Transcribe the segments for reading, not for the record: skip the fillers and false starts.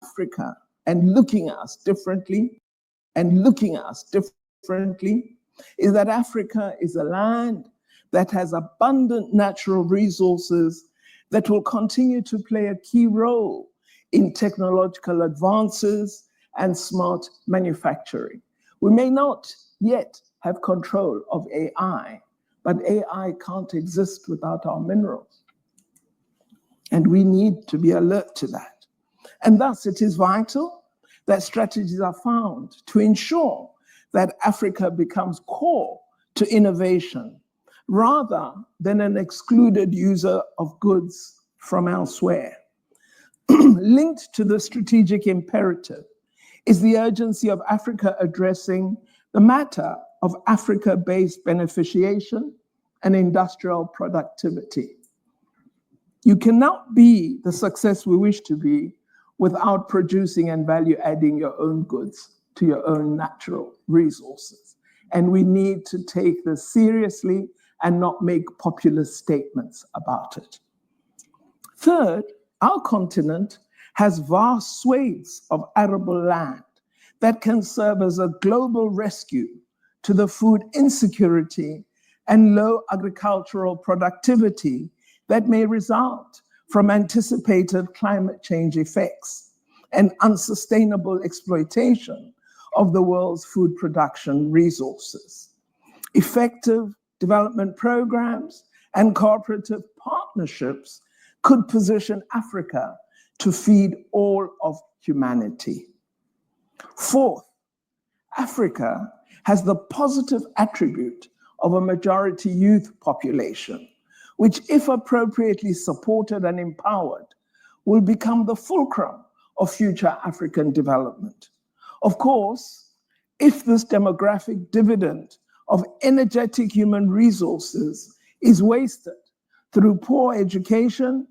Africa and looking at us differently, is that Africa is a land that has abundant natural resources that will continue to play a key role in technological advances and smart manufacturing. We may not yet have control of AI, but AI can't exist without our minerals. And we need to be alert to that. And thus it is vital that strategies are found to ensure that Africa becomes core to innovation rather than an excluded user of goods from elsewhere. Linked to the strategic imperative is the urgency of Africa addressing the matter of Africa-based beneficiation and industrial productivity. You cannot be the success we wish to be without producing and value-adding your own goods to your own natural resources. And we need to take this seriously and not make populist statements about it. Third, our continent has vast swathes of arable land that can serve as a global rescue to the food insecurity and low agricultural productivity that may result from anticipated climate change effects and unsustainable exploitation of the world's food production resources. Effective development programs and cooperative partnerships could position Africa to feed all of humanity. Fourth, Africa has the positive attribute of a majority youth population, which, if appropriately supported and empowered, will become the fulcrum of future African development. Of course, if this demographic dividend of energetic human resources is wasted through poor education,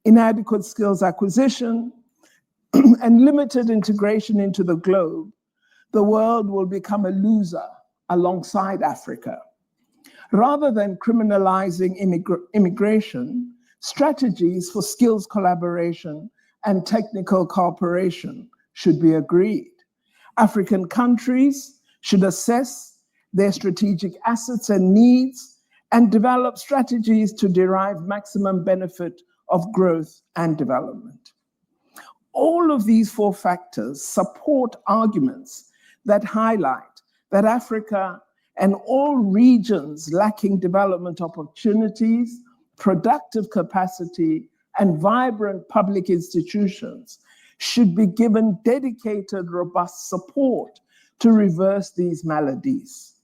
inadequate skills acquisition, and limited integration into the globe, the world will become a loser alongside Africa. Rather than criminalizing immigration, strategies for skills collaboration and technical cooperation should be agreed. African countries should assess their strategic assets and needs and develop strategies to derive maximum benefit of growth and development. All of these four factors support arguments that highlight that Africa and all regions lacking development opportunities, productive capacity, and vibrant public institutions should be given dedicated, robust support to reverse these maladies.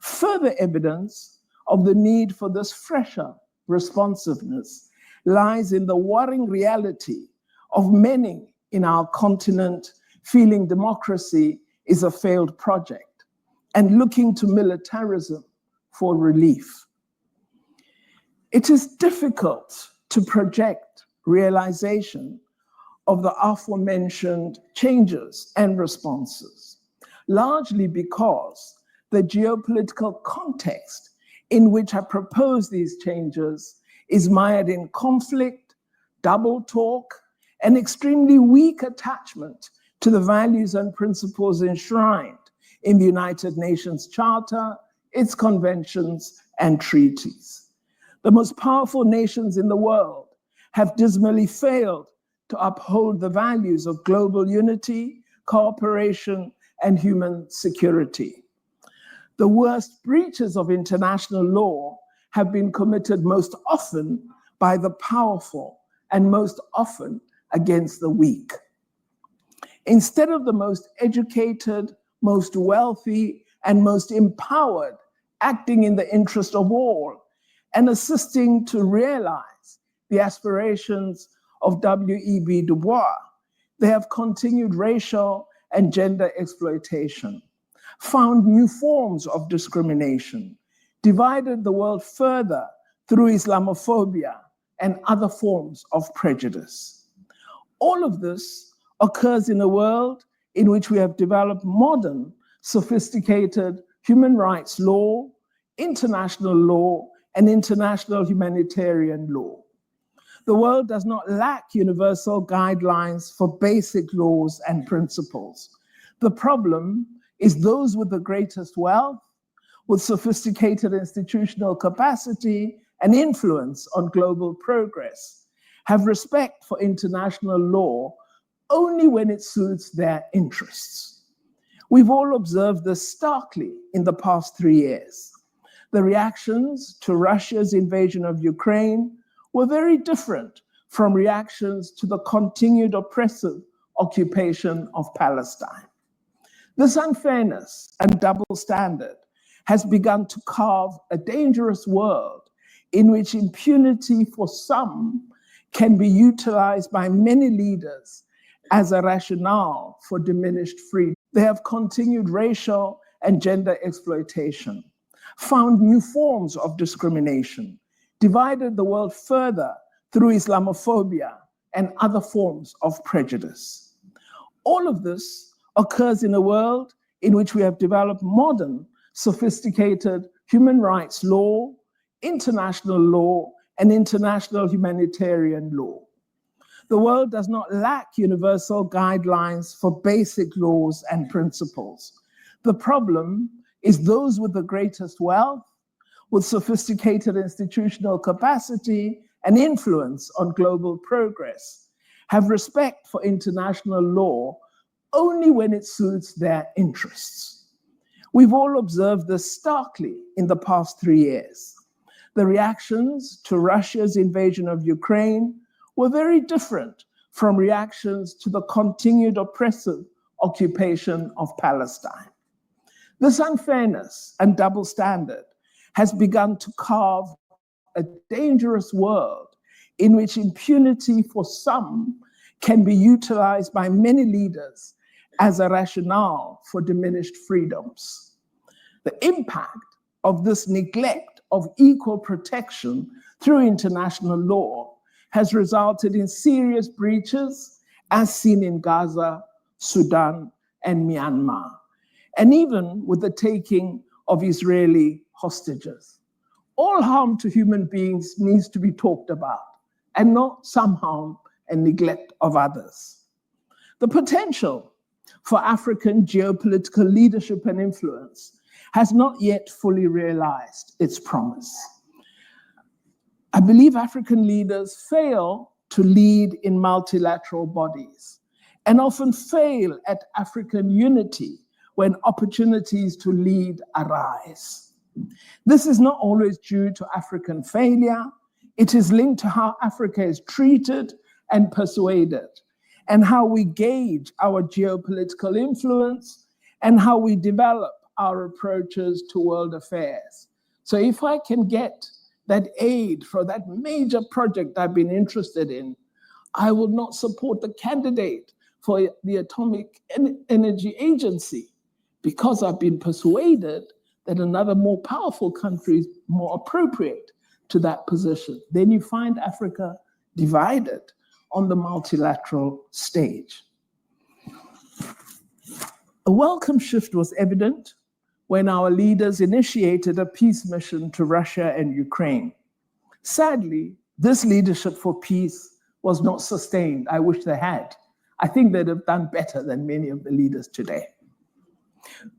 Further evidence of the need for this fresher responsiveness lies in the worrying reality of many in our continent feeling democracy is a failed project and looking to militarism for relief. It is difficult to project realization of the aforementioned changes and responses, largely because the geopolitical context in which I propose these changes is mired in conflict, double talk, and extremely weak attachment to the values and principles enshrined in the United Nations Charter, its conventions, and treaties. The most powerful nations in the world have dismally failed to uphold the values of global unity, cooperation, and human security. The worst breaches of international law have been committed most often by the powerful and most often against the weak. Instead of the most educated, most wealthy, and most empowered acting in the interest of all and assisting to realize the aspirations of W.E.B. Du Bois, they have continued racial and gender exploitation, found new forms of discrimination, divided the world further through Islamophobia and other forms of prejudice. All of this occurs in a world in which we have developed modern, sophisticated human rights law, international law, and international humanitarian law. The world does not lack universal guidelines for basic laws and principles. The problem is those with the greatest wealth, with sophisticated institutional capacity and influence on global progress, have respect for international law only when it suits their interests. We've all observed this starkly in the past 3 years. The reactions to Russia's invasion of Ukraine were very different from reactions to the continued oppressive occupation of Palestine. This unfairness and double standard has begun to carve a dangerous world in which impunity for some can be utilized by many leaders as a rationale for diminished freedom. They have continued racial and gender exploitation, found new forms of discrimination, divided the world further through Islamophobia and other forms of prejudice. All of this occurs in a world in which we have developed modern, sophisticated human rights law, international law, and international humanitarian law. The world does not lack universal guidelines for basic laws and principles. The problem is those with the greatest wealth, with sophisticated institutional capacity and influence on global progress, have respect for international law only when it suits their interests. We've all observed this starkly in the past 3 years. The reactions to Russia's invasion of Ukraine were very different from reactions to the continued oppressive occupation of Palestine. This unfairness and double standard has begun to carve a dangerous world in which impunity for some can be utilized by many leaders as a rationale for diminished freedoms. The impact of this neglect of equal protection through international law has resulted in serious breaches as seen in Gaza, Sudan, and Myanmar, and even with the taking of Israeli hostages. All harm to human beings needs to be talked about, and not some harm and neglect of others. The potential for African geopolitical leadership and influence has not yet fully realized its promise. I believe African leaders fail to lead in multilateral bodies and often fail at African unity when opportunities to lead arise. This is not always due to African failure. It is linked to how Africa is treated and persuaded, and how we gauge our geopolitical influence, and how we develop our approaches to world affairs. So if I can get that aid for that major project I've been interested in, I will not support the candidate for the Atomic Energy Agency because I've been persuaded that another more powerful country is more appropriate to that position. Then you find Africa divided on the multilateral stage. A welcome shift was evident when our leaders initiated a peace mission to Russia and Ukraine. Sadly, this leadership for peace was not sustained. I wish they had. I think they'd have done better than many of the leaders today.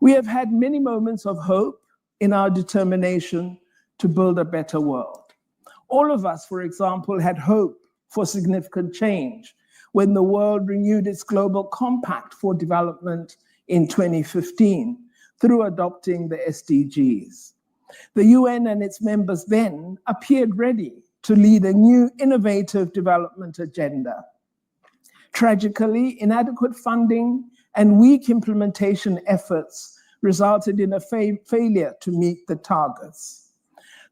We have had many moments of hope in our determination to build a better world. All of us, for example, had hope for significant change when the world renewed its Global Compact for Development in 2015 through adopting the SDGs. The UN and its members then appeared ready to lead a new innovative development agenda. Tragically, inadequate funding and weak implementation efforts resulted in a failure to meet the targets.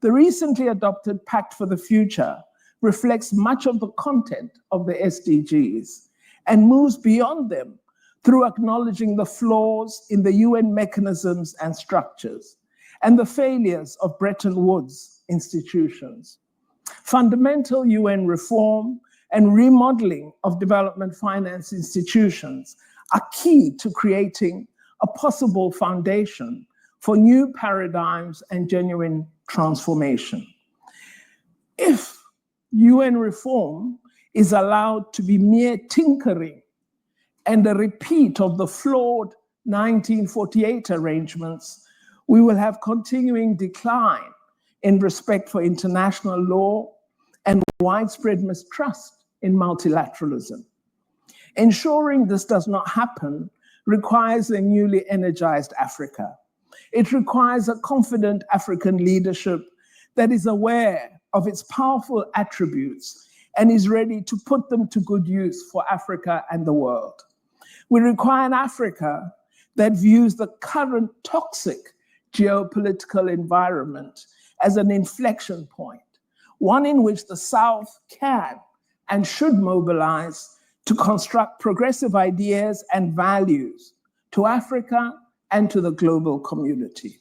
The recently adopted Pact for the Future reflects much of the content of the SDGs and moves beyond them through acknowledging the flaws in the UN mechanisms and structures and the failures of Bretton Woods institutions. Fundamental UN reform and remodeling of development finance institutions are key to creating a possible foundation for new paradigms and genuine transformation. If UN reform is allowed to be mere tinkering and a repeat of the flawed 1948 arrangements, we will have continuing decline in respect for international law and widespread mistrust in multilateralism. Ensuring this does not happen requires a newly energized Africa. It requires a confident African leadership that is aware of its powerful attributes and is ready to put them to good use for Africa and the world. We require an Africa that views the current toxic geopolitical environment as an inflection point, one in which the South can and should mobilize to construct progressive ideas and values to Africa and to the global community.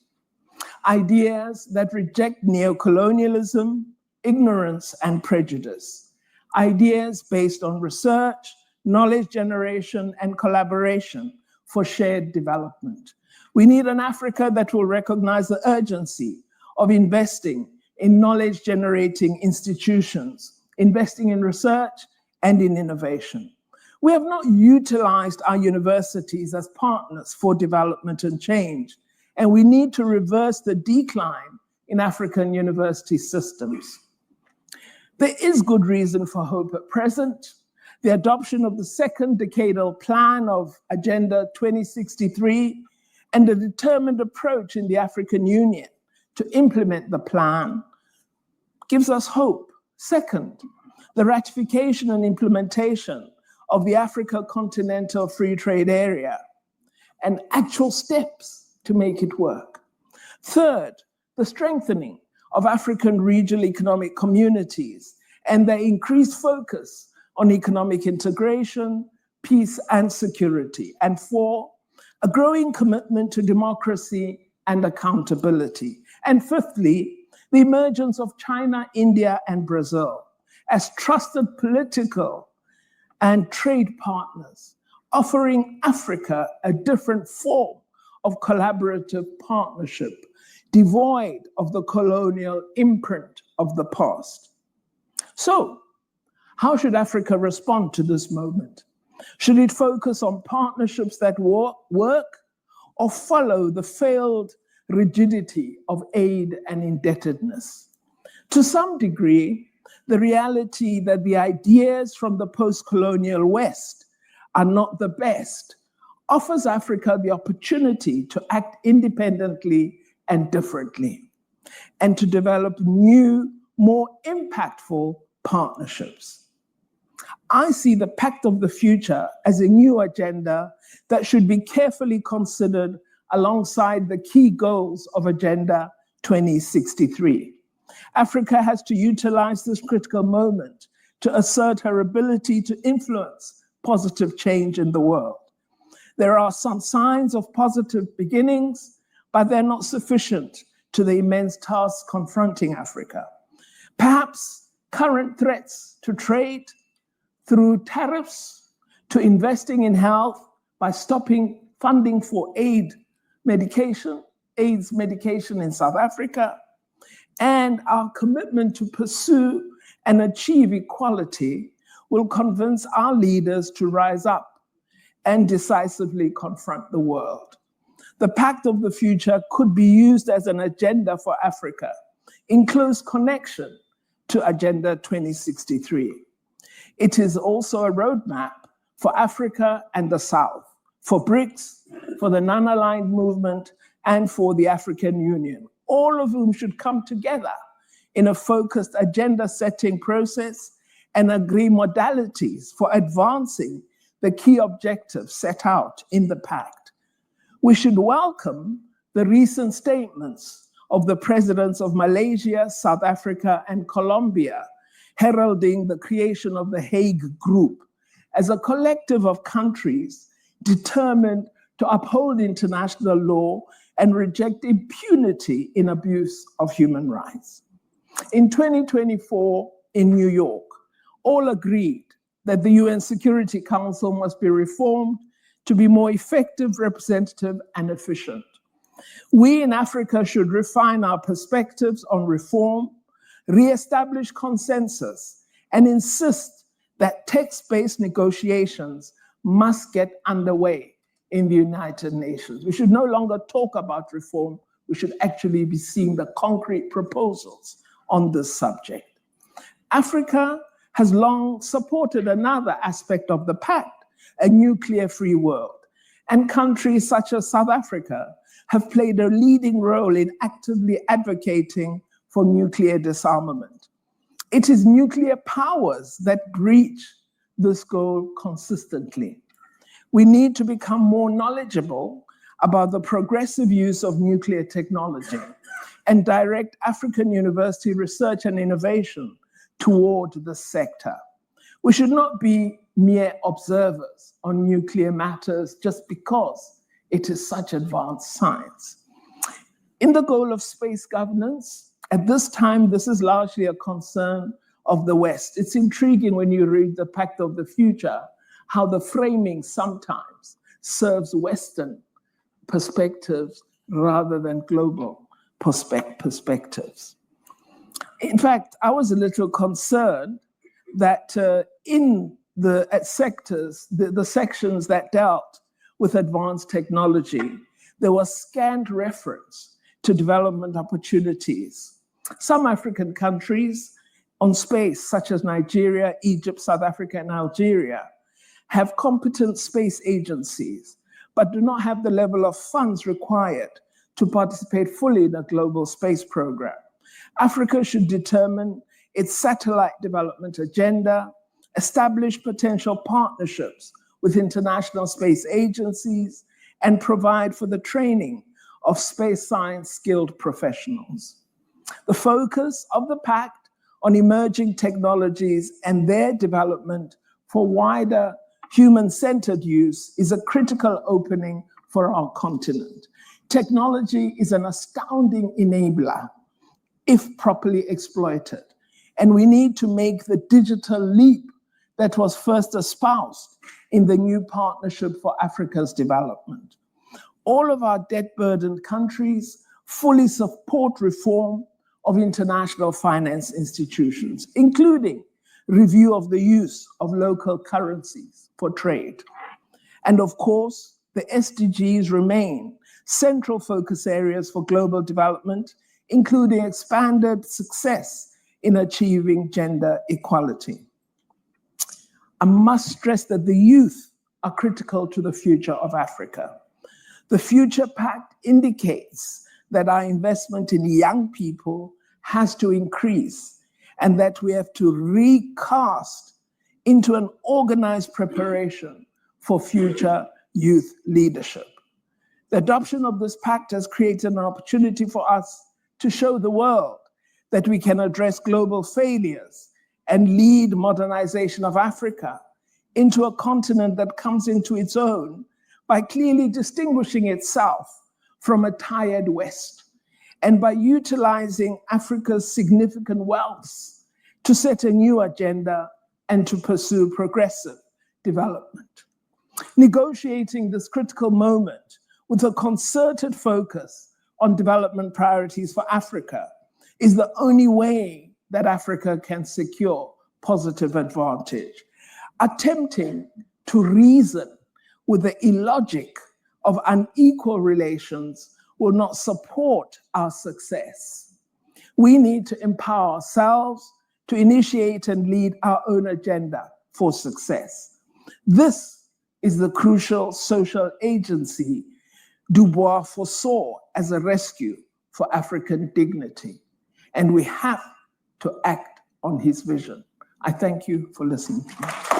Ideas that reject neocolonialism, ignorance, and prejudice. Ideas based on research, knowledge generation, and collaboration for shared development. We need an Africa that will recognize the urgency of investing in knowledge-generating institutions, investing in research and in innovation. We have not utilized our universities as partners for development and change, and we need to reverse the decline in African university systems. There is good reason for hope at present. The adoption of the second decadal plan of Agenda 2063 and a determined approach in the African Union to implement the plan gives us hope. Second, the ratification and implementation of the Africa Continental Free Trade Area and actual steps to make it work. Third, the strengthening of African regional economic communities and their increased focus on economic integration, peace, and security. And four, a growing commitment to democracy and accountability. And fifthly, the emergence of China, India, and Brazil as trusted political and trade partners, offering Africa a different form of collaborative partnership, devoid of the colonial imprint of the past. So, how should Africa respond to this moment? Should it focus on partnerships that work or follow the failed rigidity of aid and indebtedness? To some degree, the reality that the ideas from the post-colonial West are not the best offers Africa the opportunity to act independently and differently, and to develop new, more impactful partnerships. I see the Pact of the Future as a new agenda that should be carefully considered alongside the key goals of Agenda 2063. Africa has to utilize this critical moment to assert her ability to influence positive change in the world. There are some signs of positive beginnings, but they're not sufficient to the immense tasks confronting Africa. Perhaps current threats to trade, through tariffs, to investing in health by stopping funding for AIDS medication in South Africa, and our commitment to pursue and achieve equality will convince our leaders to rise up and decisively confront the world. The Pact of the Future could be used as an agenda for Africa in close connection to Agenda 2063. It is also a roadmap for Africa and the South, for BRICS, for the non-aligned movement, and for the African Union, all of whom should come together in a focused agenda-setting process and agree modalities for advancing the key objectives set out in the Pact. We should welcome the recent statements of the presidents of Malaysia, South Africa, and Colombia, heralding the creation of the Hague Group as a collective of countries determined to uphold international law and reject impunity in abuse of human rights. In 2024, in New York, all agreed that the UN Security Council must be reformed to be more effective, representative, and efficient. We in Africa should refine our perspectives on reform, re-establish consensus, and insist that text-based negotiations must get underway in the United Nations. We should no longer talk about reform. We should actually be seeing the concrete proposals on this subject. Africa has long supported another aspect of the pact, a nuclear-free world. And countries such as South Africa have played a leading role in actively advocating for nuclear disarmament. It is nuclear powers that reach this goal consistently. We need to become more knowledgeable about the progressive use of nuclear technology and direct African university research and innovation toward the sector. We should not be mere observers on nuclear matters just because it is such advanced science. In the goal of space governance, at this time, this is largely a concern of the West. It's intriguing when you read the Pact of the Future, how the framing sometimes serves Western perspectives rather than global perspectives. In fact, I was a little concerned that in the sectors, the sections that dealt with advanced technology, there was scant reference to development opportunities. Some African countries on space, such as Nigeria, Egypt, South Africa, and Algeria, have competent space agencies, but do not have the level of funds required to participate fully in a global space program. Africa should determine its satellite development agenda, establish potential partnerships with international space agencies, and provide for the training of space science skilled professionals. The focus of the Pact on emerging technologies and their development for wider human-centered use is a critical opening for our continent. Technology is an astounding enabler if properly exploited. And we need to make the digital leap that was first espoused in the new Partnership for Africa's Development. All of our debt-burdened countries fully support reform of international finance institutions, including review of the use of local currencies for trade. And of course, the SDGs remain central focus areas for global development, including expanded success in achieving gender equality. I must stress that the youth are critical to the future of Africa. The Future Pact indicates that our investment in young people has to increase and that we have to recast into an organized preparation for future youth leadership. The adoption of this pact has created an opportunity for us to show the world that we can address global failures and lead modernization of Africa into a continent that comes into its own by clearly distinguishing itself from a tired West and by utilizing Africa's significant wealth to set a new agenda and to pursue progressive development. Negotiating this critical moment with a concerted focus on development priorities for Africa is the only way that Africa can secure positive advantage. Attempting to reason with the illogic of unequal relations will not support our success. We need to empower ourselves to initiate and lead our own agenda for success. This is the crucial social agency Du Bois foresaw as a rescue for African dignity, and we have to act on his vision. I thank you for listening to me.